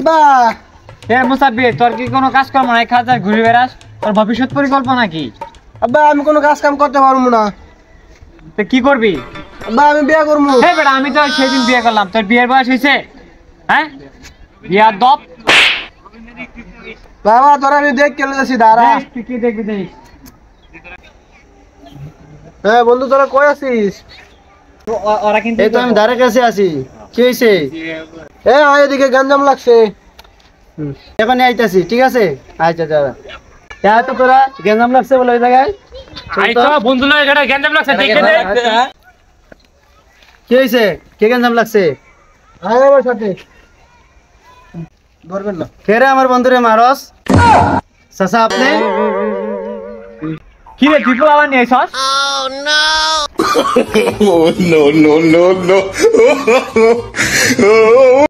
বাহ এ মুসাব্বির তোর কি কোনো কাজ কর্ম নাই খাজার ঘুরে বেড়াস তোর ভবিষ্যৎ পরিকল্পনা কি আব্বা আমি কোনো কাজ কাম করতে পারবো না তুই কি করবি আব্বা আমি বিয়ে করবো হে বেটা আমি তো সেদিন বিয়ে করলাম তোর বিয়ের বয়স হয়েছে হ্যাঁ বিয়ার দপ বাবা তোরা আমি দেখ কেলে যাচ্ছি দাঁড়া তুই কি দেখবি দেখ হ্যাঁ বন্ধু তোরা কই আছিস ওরা কিন্তু এই তো আমি ধারে কাছে আছি কি হয়েছে এ আয় এদিকে গঞ্জাম লাগছে এখন আইতাছি ঠিক আছে আচ্ছা দাদা হ্যাঁ তো তোরা গঞ্জাম লাগছে বলে ওই জায়গায় আই তো বন্ধু লয় এটা গ্যাঞ্জাম লাগছে দেখে দে কি হয়েছে কে গঞ্জাম লাগছে আয় আমার সাথে ধরবেন না ফেরে আমার বন্ধুরে মারস চাচা আপনি কি রে তুই পোলা নিয়ে আইছস Oh no no no no!